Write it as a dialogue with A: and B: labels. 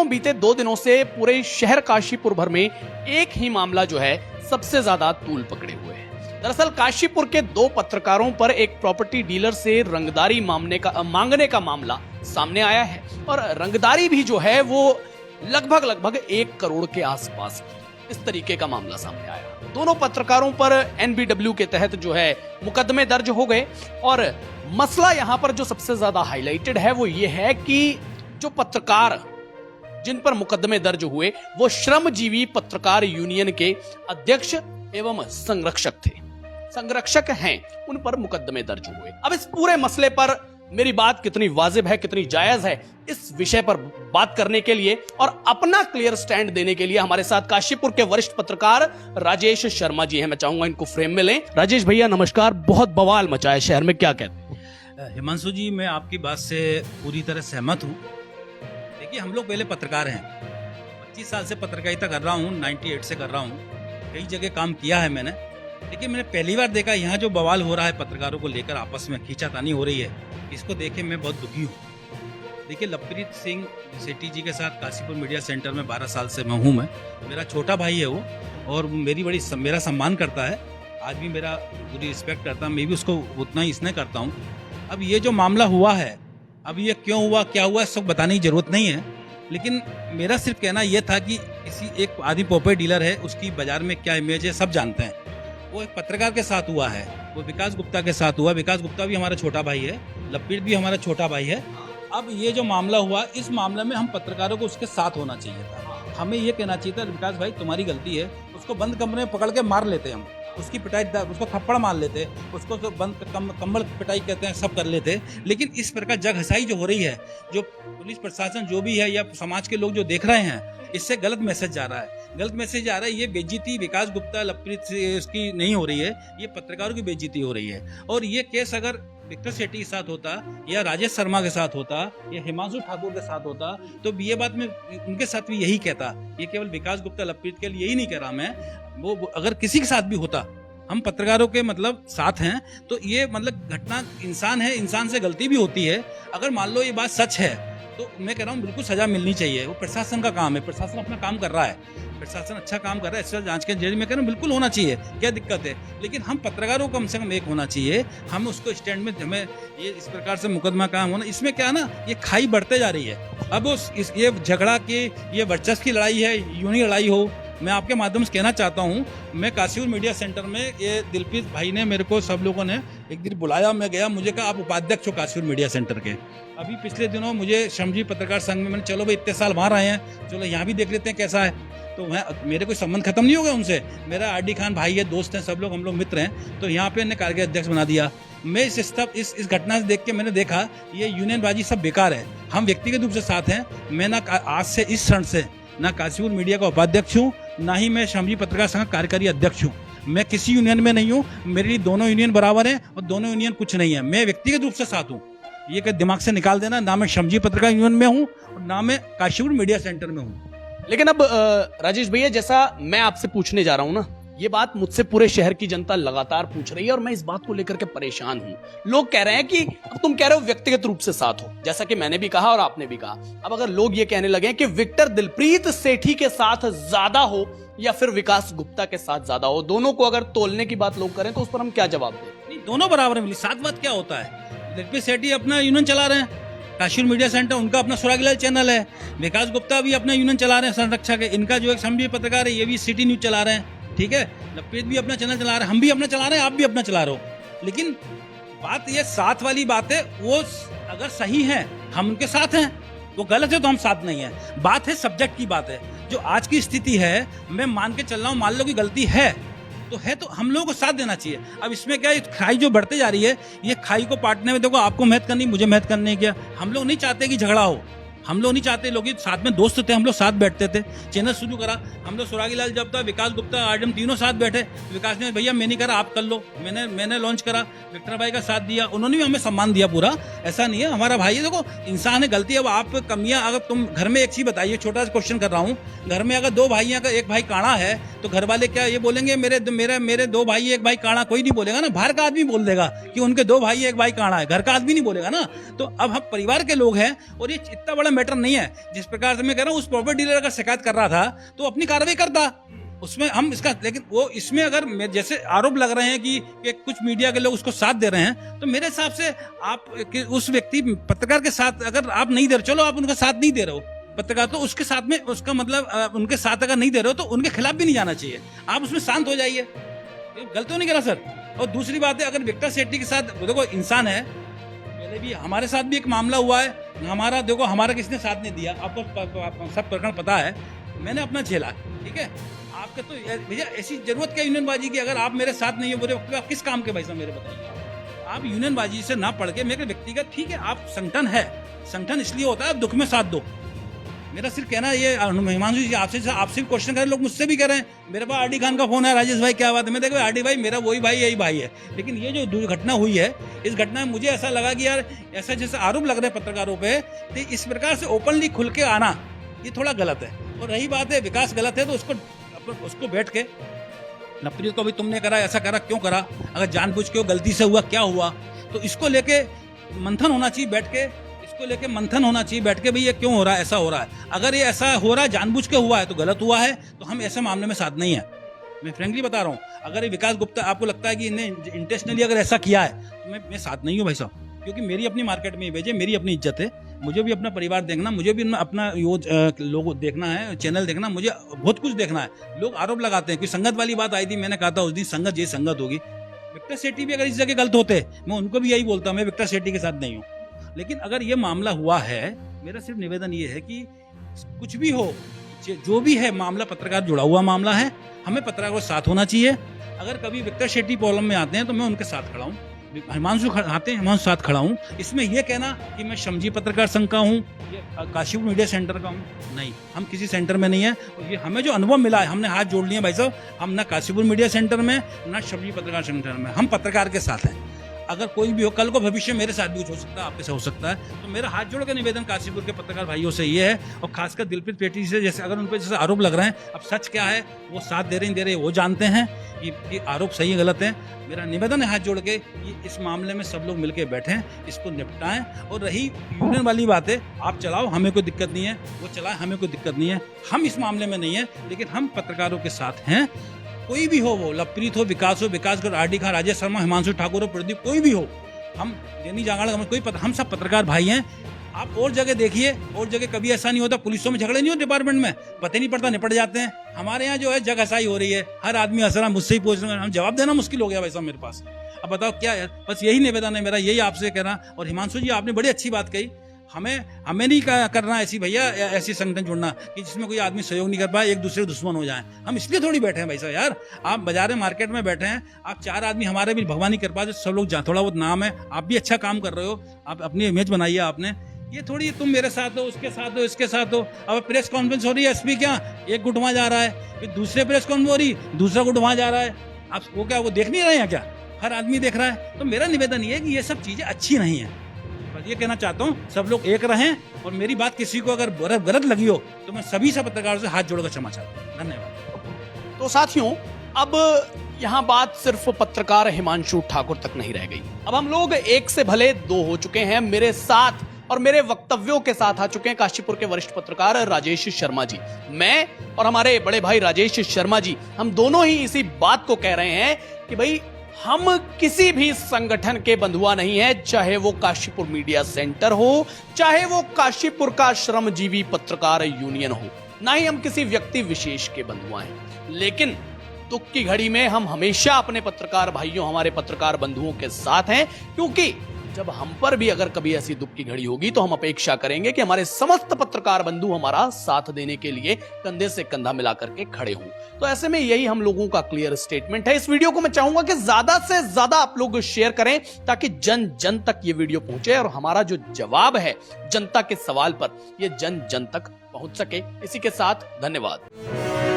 A: दोस्तों, बीते 2 दिनों से पूरे शहर काशीपुर भर में एक ही मामला जो है सबसे ज्यादा तूल पकड़े हुए है। दरअसल काशीपुर के 2 पत्रकारों पर एक प्रॉपर्टी डीलर से रंगदारी मांगने का मामला सामने आया है और रंगदारी भी जो है वो लगभग 1 करोड़ के आसपास इस तरीके का मामला सामने आया। दोनों पत्रकारों पर एनबीडब्ल्यू के तहत जो है मुकदमे दर्ज हो गए और मसला यहां पर जो सबसे ज्यादा हाईलाइटेड है वो ये है कि जो पत्रकार जिन पर मुकदमे दर्ज हुए वो श्रमजीवी पत्रकार यूनियन के अध्यक्ष एवं संरक्षक हैं, उन पर मुकदमे दर्ज हुए। अब इस पूरे मसले पर मेरी बात कितनी वाजिब है, कितनी जायज है, इस विषय पर बात करने के लिए और अपना क्लियर स्टैंड देने के लिए हमारे साथ काशीपुर के वरिष्ठ पत्रकार राजेश शर्मा जी हैं। मैं चाहूंगा इनको फ्रेम में लें। राजेश भैया नमस्कार। बहुत बवाल मचा है शहर में, क्या कहते हैं?
B: हिमांशु जी, मैं आपकी बात से पूरी तरह सहमत हूँ। देखिए, हम लोग पहले पत्रकार हैं, 25 साल से पत्रकारिता कर रहा हूँ, 98 से कर रहा हूँ, कई जगह काम किया है मैंने। लेकिन मैंने पहली बार देखा यहाँ जो बवाल हो रहा है पत्रकारों को लेकर, आपस में खींचातानी हो रही है, इसको देखे मैं बहुत दुखी हूँ। देखिए, लवप्रीत सिंह सेठी जी के साथ काशीपुर मीडिया सेंटर में 12 साल से मैं हूँ। मेरा छोटा भाई है वो और मेरा सम्मान करता है, आज भी मेरा पूरी रिस्पेक्ट करता है, मैं भी उसको उतना ही इसने करता हूँ। अब ये जो मामला हुआ है, अब ये क्यों हुआ, क्या हुआ, सब बताने की जरूरत नहीं है। लेकिन मेरा सिर्फ कहना यह था कि किसी एक आदि प्रॉपर्टी डीलर है, उसकी बाजार में क्या इमेज है सब जानते हैं। वो एक पत्रकार के साथ हुआ है, वो विकास गुप्ता के साथ हुआ। विकास गुप्ता भी हमारा छोटा भाई है, लवप्रीत भी हमारा छोटा भाई है। अब ये जो मामला हुआ, इस मामले में हम पत्रकारों को उसके साथ होना चाहिए था। हमें ये कहना चाहिए था, विकास भाई तुम्हारी गलती है, उसको बंद कमरे में पकड़ के मार लेते हम, उसकी पिटाई, उसको थप्पड़ मार लेते, उसको तो बंद कम्बल पिटाई कहते हैं, सब कर लेते। लेकिन इस प्रकार जग हसाई जो हो रही है, जो पुलिस प्रशासन जो भी है या समाज के लोग जो देख रहे हैं, इससे गलत मैसेज जा रहा है। गलत मैसेज आ रहा है। ये बेइज्जती विकास गुप्ता लवप्रीत से उसकी नहीं हो रही है, ये पत्रकारों की बेइज्जती हो रही है। और ये केस अगर विक्टर सेठी के साथ होता या राजेश शर्मा के साथ होता या हिमांशु ठाकुर के साथ होता तो ये बात मैं उनके साथ भी यही कहता। ये केवल विकास गुप्ता लवप्रीत के लिए यही नहीं कह रहा मैं, वो अगर किसी के साथ भी होता, हम पत्रकारों के मतलब साथ हैं, तो ये मतलब घटना, इंसान है, इंसान से गलती भी होती है। अगर मान लो ये बात सच है तो मैं कह रहा हूँ बिल्कुल सजा मिलनी चाहिए। वो प्रशासन का काम है, प्रशासन अपना काम कर रहा है, प्रशासन अच्छा काम कर रहा है, इससे जांच के जरिए मैं कह रहा हूँ बिल्कुल होना चाहिए, क्या दिक्कत है। लेकिन हम पत्रकारों को कम से कम एक होना चाहिए, हम उसको स्टैंड में, हमें ये इस प्रकार से मुकदमा काम होना, इसमें क्या है ना, ये खाई बढ़ते जा रही है। अब ये झगड़ा की, ये वर्चस्व की लड़ाई है, यूं ही लड़ाई हो। मैं आपके माध्यम से कहना चाहता हूं, मैं काशीपुर मीडिया सेंटर में, ये दिलप्रीत भाई ने मेरे को, सब लोगों ने एक दिन बुलाया, मैं गया, मुझे कहा आप उपाध्यक्ष हो काशीपुर मीडिया सेंटर के। अभी पिछले दिनों मुझे श्रमजीवी पत्रकार संघ में, मैंने चलो भाई इतने साल वहाँ रहे हैं, चलो यहाँ भी देख लेते हैं कैसा है। तो मेरे कोई संबंध खत्म नहीं हो गया उनसे, मेरा आरडी खान भाई है, दोस्त हैं, सब लोग, हम लोग मित्र हैं। तो यहाँ पे इन्हें कार्यकारी अध्यक्ष बना दिया। मैं इस घटना से देख के मैंने देखा ये यूनियनबाजी सब बेकार है। हम व्यक्तिगत रूप से साथ हैं। मैं ना आज से इस क्षण से ना काशीपुर मीडिया का उपाध्यक्ष हूँ, ना ही मैं श्रमजीवी पत्रकार संघ कार्यकारी अध्यक्ष हूँ। मैं किसी यूनियन में नहीं हूँ, मेरे लिए दोनों यूनियन बराबर हैं और दोनों यूनियन कुछ नहीं है। मैं व्यक्तिगत रूप से साथ हूँ, ये क्या दिमाग से निकाल देना। ना मैं श्रमजीवी पत्रकार यूनियन में हूँ और ना मैं काशीपुर मीडिया सेंटर में हूँ।
A: लेकिन अब राजेश भैया, जैसा मैं आपसे पूछने जा रहा हूं ना, ये बात मुझसे पूरे शहर की जनता लगातार पूछ रही है और मैं इस बात को लेकर के परेशान हूं। लोग कह रहे हैं कि अब तुम कह रहे हो व्यक्तिगत रूप से साथ हो, जैसा कि मैंने भी कहा और आपने भी कहा। अब अगर लोग ये कहने लगे कि विक्टर दिलप्रीत सेठी के साथ ज्यादा हो या फिर विकास गुप्ता के साथ ज्यादा हो, दोनों को अगर तोलने की बात लोग करें तो उस पर हम क्या जवाब दें?
B: नहीं, दोनों बराबर मिली। साथ बात क्या होता है? दिलप्रीत सेठी अपना यूनियन चला रहे हैं, काशीपुर मीडिया सेंटर उनका अपना सुरागीलाल चैनल है, विकास गुप्ता भी अपना यूनियन चला रहे हैं संरक्षक है, इनका जो एक श्रमजीवी पत्रकार है ये भी सिटी न्यूज चला रहे हैं, ठीक है। लवप्रीत भी अपना चैनल चला रहे हैं, हम भी अपना चला रहे हैं, आप भी अपना चला रहे हो। लेकिन बात ये साथ वाली बात है, वो अगर सही है हम उनके साथ हैं, वो गलत है तो हम साथ नहीं है। बात है सब्जेक्ट की, बात है जो आज की स्थिति है। मैं मान के चल रहा हूँ, मान लो कि गलती है तो हम लोगों को साथ देना चाहिए। अब इसमें क्या है, खाई जो बढ़ते जा रही है, ये खाई को पाटने में देखो, आपको मेहनत करनी, मुझे मेहनत करनी, क्या हम लोग नहीं चाहते कि झगड़ा हो, हम लोग नहीं चाहते। लोग साथ में दोस्त थे, हम लोग साथ बैठते थे, चैनल शुरू करा हम लोग, सुरागीलाल जब था, विकास गुप्ता, आरडीएम, तीनों साथ बैठे। विकास ने भैया मैं नहीं करा, आप कर लो, मैंने लॉन्च करा, विक्टर भाई का साथ दिया, उन्होंने भी हमें सम्मान दिया पूरा। ऐसा नहीं है, हमारा भाई है, देखो इंसान है, गलती। अब आप कमियां, अगर तुम घर में, एक चीज बताइए, छोटा सा क्वेश्चन कर रहा हूँ, घर में अगर 2 भाइयों का एक भाई काणा है तो घर वाले क्या ये बोलेंगे, मेरे 2 भाई एक भाई काणा? कोई नहीं बोलेगा ना। बाहर का आदमी बोल देगा कि उनके 2 भाई एक भाई काणा है, घर का आदमी नहीं बोलेगा ना। तो अब हम परिवार के लोग हैं और ये इतना बड़ा मैटर नहीं है। जिस प्रकार से मैं कह रहा हूँ, उस प्रॉपर्टी डीलर अगर शिकायत कर रहा था तो अपनी कार्रवाई करता, उसमें हम इसका, लेकिन वो इसमें अगर जैसे आरोप लग रहे हैं कि कुछ मीडिया के लोग उसको साथ दे रहे हैं, तो मेरे हिसाब से आप उस व्यक्ति पत्रकार के साथ अगर आप नहीं दे रहे, चलो आप उनका साथ नहीं दे रहे हो पत्रकार, तो उसके साथ में उसका मतलब उनके साथ अगर नहीं दे रहे हो तो उनके खिलाफ भी नहीं जाना चाहिए, आप उसमें शांत हो जाइए, गलत तो नहीं करा सर। और दूसरी बात है, अगर विक्टर शेट्टी के साथ, देखो इंसान है, पहले भी हमारे साथ भी एक मामला हुआ है, हमारा देखो हमारा किसने साथ नहीं दिया, आपको सब प्रकरण पता है, मैंने अपना झेला, ठीक है। आपके तो भैया ऐसी जरूरत क्या यूनियनबाजी की, अगर आप मेरे साथ नहीं हो बुरे वक्त में, आप किस काम के भाई साहब मेरे बताइए। आप यूनियनबाजी से ना पढ़ के मेरे व्यक्तिगत, ठीक है आप संगठन है, संगठन इसलिए होता है आप दुख में साथ दो। मेरा सिर्फ कहना ये, हिमांशु जी आपसे भी क्वेश्चन करें, लोग मुझसे भी करें, मेरे पास आरडी खान का फोन है, राजेश भाई क्या बात है, मैं देखो आरडी भाई मेरा वही भाई यही भाई है, लेकिन ये जो दुर्घटना हुई है, इस घटना में मुझे ऐसा लगा कि यार ऐसा जैसे आरोप लग रहे हैं पत्रकारों पे, तो इस प्रकार से ओपनली खुल के आना ये थोड़ा गलत है। और रही बात है विकास गलत है, तो उसको बैठ के लवप्रीत को भी तुमने करा, ऐसा करा क्यों करा, अगर जानबूझ के गलती से हुआ क्या हुआ, तो इसको लेके मंथन होना चाहिए बैठ के, इसको लेके मंथन होना चाहिए बैठ के, भाई ये क्यों हो रहा है, ऐसा हो रहा है। अगर ये ऐसा हो रहा है जानबूझ के हुआ है तो गलत हुआ है, तो हम ऐसे मामले में साथ नहीं है, मैं फ्रेंकली बता रहा हूँ। अगर ये विकास गुप्ता आपको लगता है कि इन्हें इंटेंशनली अगर ऐसा किया है तो मैं साथ नहीं हूँ भाई साहब, क्योंकि मेरी अपनी मार्केट में भेजे, मेरी अपनी इज्जत है, मुझे भी अपना परिवार देखना, मुझे भी अपना लोग देखना है, चैनल देखना, मुझे बहुत कुछ देखना है। लोग आरोप लगाते हैं कि संगत वाली बात आई थी, मैंने कहा था उस दिन संगत ये संगत होगी। विक्टर शेट्टी भी अगर इस जगह गलत होते, मैं उनको भी यही बोलता, मैं विक्टर शेट्टी के साथ नहीं हूँ। लेकिन अगर ये मामला हुआ है, मेरा सिर्फ निवेदन ये है कि कुछ भी हो, जो भी है मामला पत्रकार जुड़ा हुआ मामला है, हमें पत्रकारों के साथ होना चाहिए। अगर कभी विक्टर शेट्टी प्रॉब्लम में आते हैं तो मैं उनके साथ खड़ा हूँ, हिमांशु आते हैं हिमांशु साथ खड़ा हूँ। इसमें यह कहना कि मैं श्रमजीवी पत्रकार संघ का हूँ, काशीपुर मीडिया सेंटर का हूँ, नहीं, हम किसी सेंटर में नहीं है। और ये हमें जो अनुभव मिला है, हमने हाथ जोड़ लिए भाई साहब, हम ना काशीपुर मीडिया सेंटर में ना श्रमजीवी पत्रकार सेंटर में, हम पत्रकार के साथ हैं। अगर कोई भी हो, कल को भविष्य मेरे साथ भी कुछ हो सकता है, आपके साथ हो सकता है, तो मेरा हाथ जोड़ के निवेदन काशीपुर के पत्रकार भाइयों से ये है, और खासकर दिलप्रीत पेटी से, जैसे अगर उन पर जैसे आरोप लग रहे हैं, अब सच क्या है वो साथ दे रहे वो जानते हैं कि आरोप सही है गलत है। मेरा निवेदन है हाथ जोड़ के कि इस मामले में सब लोग मिलकर बैठें, इसको निपटाएं। और रही यूनियन वाली बात है, आप चलाओ, हमें कोई दिक्कत नहीं है, वो चलाए, हमें कोई दिक्कत नहीं है, हम इस मामले में नहीं है, लेकिन हम पत्रकारों के साथ हैं। कोई भी हो, वो लवप्रीत हो, विकास हो, आरडी खान, राजेश शर्मा, हिमांशु ठाकुर हो, प्रदीप, कोई भी हो, हम दैनिक जागरण, हम सब पत्रकार भाई हैं। आप और जगह देखिए, और जगह कभी ऐसा नहीं होता, पुलिसों में झगड़े नहीं होते, डिपार्टमेंट में पता नहीं पड़ता, निपट जाते हैं। हमारे यहाँ जो है जग हसाई हो रही है, हर आदमी हंस रहा, मुझसे ही पूछ रहे हैं, हम जवाब देना मुश्किल हो गया भाई साहब मेरे पास। अब बताओ क्या है, बस यही निवेदन है मेरा, यही आपसे कहना। और हिमांशु जी आपने बड़ी अच्छी बात कही, हमें नहीं करना ऐसी भैया, ऐसी संगठन जुड़ना कि जिसमें कोई आदमी सहयोग नहीं कर पाए, एक दूसरे दुश्मन हो जाए। हम इसलिए थोड़ी बैठे हैं भाई साहब यार, आप बाजार में मार्केट में बैठे हैं, आप चार आदमी, हमारे भी भगवान की कृपा से सब लोग थोड़ा बहुत नाम है, आप भी अच्छा काम कर रहे हो, आप अपनी इमेज बनाई है आपने। ये थोड़ी तुम मेरे साथ हो, उसके साथ हो, इसके साथ हो। अब प्रेस कॉन्फ्रेंस हो रही है, एसपी क्या एक गुट वहां जा रहा है, फिर दूसरे प्रेस कॉन्फ्रेंस हो रही, दूसरा गुट वहां जा रहा है, आप वो क्या वो देख नहीं रहे हैं क्या? हर आदमी देख रहा है। तो मेरा निवेदन ये है कि ये सब चीजें अच्छी नहीं है, ये कहना चाहता हूँ, सब लोग एक रहें। और मेरी बात किसी को अगर गलत लगी हो तो मैं सभी से पत्रकारों से हाथ जोड़कर क्षमा चाहता हूँ। धन्यवाद।
A: तो साथियों, अब यहाँ बात सिर्फ पत्रकार हिमांशु ठाकुर तक नहीं रह गई, अब हम लोग एक से भले दो हो चुके हैं। मेरे साथ और मेरे वक्तव्यों के साथ आ चुके हैं काशीपुर के वरिष्ठ पत्रकार राजेश शर्मा जी। मैं और हमारे बड़े भाई राजेश शर्मा जी, हम दोनों ही इसी बात को कह रहे हैं कि भाई हम किसी भी संगठन के बंधुआ नहीं है, चाहे वो काशीपुर मीडिया सेंटर हो, चाहे वो काशीपुर का श्रमजीवी पत्रकार यूनियन हो, ना ही हम किसी व्यक्ति विशेष के बंधुआ हैं। लेकिन दुख की घड़ी में हम हमेशा अपने पत्रकार भाइयों, हमारे पत्रकार बंधुओं के साथ हैं, क्योंकि जब हम पर भी अगर कभी ऐसी दुख की घड़ी होगी तो हम अपेक्षा करेंगे कि हमारे समस्त पत्रकार बंधु हमारा साथ देने के लिए कंधे से कंधा मिला करके खड़े हों। तो ऐसे में यही हम लोगों का क्लियर स्टेटमेंट है। इस वीडियो को मैं चाहूंगा कि ज्यादा से ज्यादा आप लोग शेयर करें, ताकि जन जन तक ये वीडियो पहुंचे और हमारा जो जवाब है जनता के सवाल पर, ये जन जन तक पहुंच सके। इसी के साथ धन्यवाद।